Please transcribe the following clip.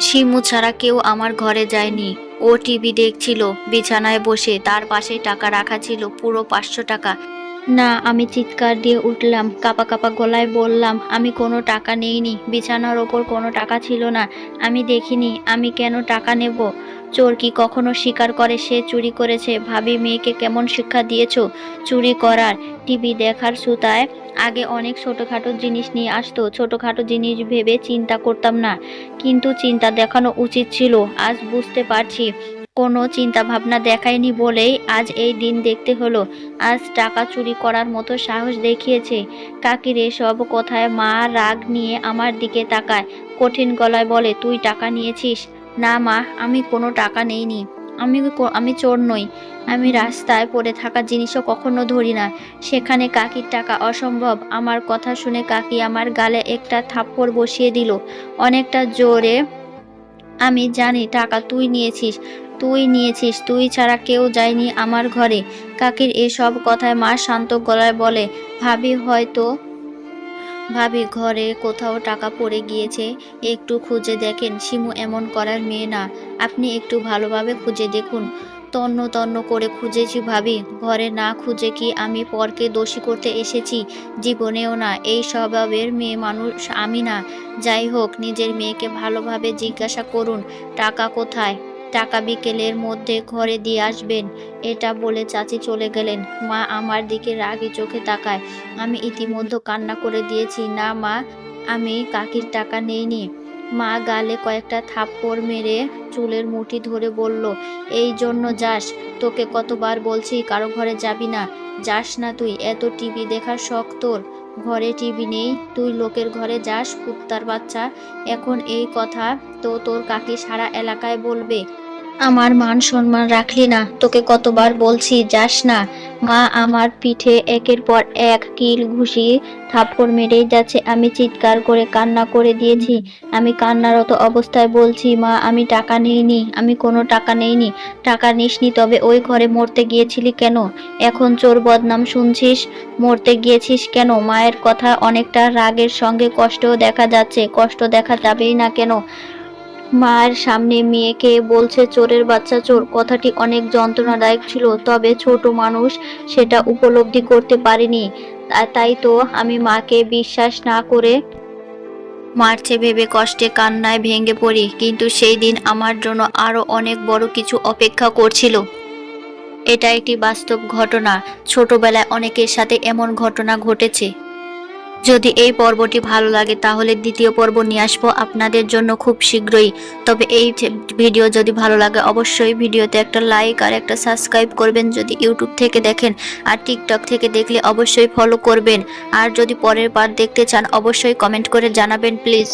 শিমু ছাড়া কেউ আমার ঘরে যায়নি। ও টিভি দেখছিল বিছানায় বসে, তার পাশে টাকা রাখা ছিল পুরো 500 টাকা। না, আমি চিৎকার দিয়ে উঠলাম, কাঁপা কাঁপা গলায় বললাম, আমি কোনো টাকা নেইনি, বিছানার ওপর কোনো টাকা ছিল না, আমি দেখিনি, আমি কেন টাকা নেব? চোর কি কখনো স্বীকার করে সে চুরি করেছে? ভাবি, মেয়েকে কেমন শিক্ষা দিয়েছো চুরি করার? টিভি দেখার সুতায় আগে অনেক ছোটখাটো জিনিস নিয়ে আসতো, ছোটখাটো জিনিস ভেবে চিন্তা করতাম না, কিন্তু চিন্তা দেখানো উচিত ছিল। আজ বুঝতে পারছি কোনো চিন্তা ভাবনা দেখায়নি বলেই আজ এই দিন দেখতে হলো। আজ টাকা চুরি করার মতো সাহস দেখিয়েছে। কাকির এসব কথায় মা রাগ নিয়ে আমার দিকে তাকায়, কঠিন গলায় বলে, তুই টাকা নিয়েছিস? না মা, আমি কোনো টাকা নেইনি। আমি চোর নই। আমি রাস্তায় পড়ে থাকা জিনিসও কখনো ধরি না। সেখানে কাকির টাকা? অসম্ভব। আমার কথা শুনে কাকি আমার গালে একটা থাপ্পড় বসিয়ে দিল, অনেকটা জোরে। আমি জানি টাকা তুই নিয়েছিস, তুই নিয়েছিস, তুই ছাড়া কেউ যায়নি আমার ঘরে। কাকির এসব কথায় মা শান্ত গলায় বলে, ভাবি ঘরে কোথাও টাকা পড়ে গিয়েছে, একটু খুঁজে দেখেন। শিমু এমন করার মেয়ে না, আপনি একটু ভালোভাবে খুঁজে দেখুন। তন্ন তন্ন করে খুঁজেছি ভাবি, ঘরে না খুঁজে কি আমি পরকে দোষী করতে এসেছি? জীবনেও না। এই স্বভাবের মেয়ে মানুষ আমি না। যাই হোক, নিজের মেয়েকে ভালোভাবে জিজ্ঞাসা করুন টাকা কোথায়। টাকা বিকেলের মধ্যে ঘরে দিয়ে আসবেন। এটা বলে চাচি চলে গেলেন। মা আমার দিকে রাগী চোখে তাকায়। আমি ইতিমধ্যে কান্না করে দিয়েছি। না মা, আমি কাকির টাকা নেইনি। মা গালে কয়েকটা থাপ্পড় মেরে চুলের মুঠি ধরে বলল, এই জন্য যাস? তোকে কতবার বলছি কারো ঘরে যাবি না, যাস না তুই। এত টিভি দেখার শখ তোর, ঘরে টিভি নেই, তুই লোকের ঘরে যাস, কুত্তার বাচ্চা। এখন এই কথা তো তোর কাকি সারা এলাকায় বলবে। আমার মান সম্মান রাখলি না, তোকে কতবার বলছি যাস না। মা আমার পিঠে একের পর এক কিল ঘুষি থাপ্পড় মেরেই যাচ্ছে। আমি চিৎকার করে কান্না করে দিয়েছি। আমি কান্নারত অবস্থায় বলছি, মা আমি টাকা নেইনি, আমি কোনো টাকা নেইনি। টাকা নিসনি? তবে ওই ঘরে মরতে গিয়েছিলি কেন? এখন চোর বদনাম শুনছিস? মরতে গিয়েছিস কেন? মায়ের কথা অনেকটা রাগের সঙ্গে কষ্টও দেখা যাচ্ছে। কষ্ট দেখা যাবেই না কেন? মায়ের সামনে মেয়েকে বলছে চোরের বাচ্চা চোর, কথাটি অনেক যন্ত্রণাদায়ক ছিল, তবে ছোট মানুষ সেটা উপলব্ধি করতে পারেনি। তাই তো আমি মাকে বিশ্বাস না করে মারছে ভেবে কষ্টে কান্নায় ভেঙে পড়ি। কিন্তু সেই দিন আমার জন্য আরো অনেক বড় কিছু অপেক্ষা করছিল। এটা একটি বাস্তব ঘটনা। ছোটবেলায় অনেকের সাথে এমন ঘটনা ঘটেছে। যদি এই পর্বটি ভালো লাগে তাহলে দ্বিতীয় পর্ব নিয়ে আসবো আপনাদের জন্য খুব শীঘ্রই। তবে এই ভিডিও যদি ভালো লাগে অবশ্যই ভিডিওতে একটা লাইক আর একটা সাবস্ক্রাইব করবেন যদি ইউটিউব থেকে দেখেন, আর টিকটক থেকে দেখলে অবশ্যই ফলো করবেন। আর যদি পরের পার্ট দেখতে চান অবশ্যই কমেন্ট করে জানাবেন প্লিজ।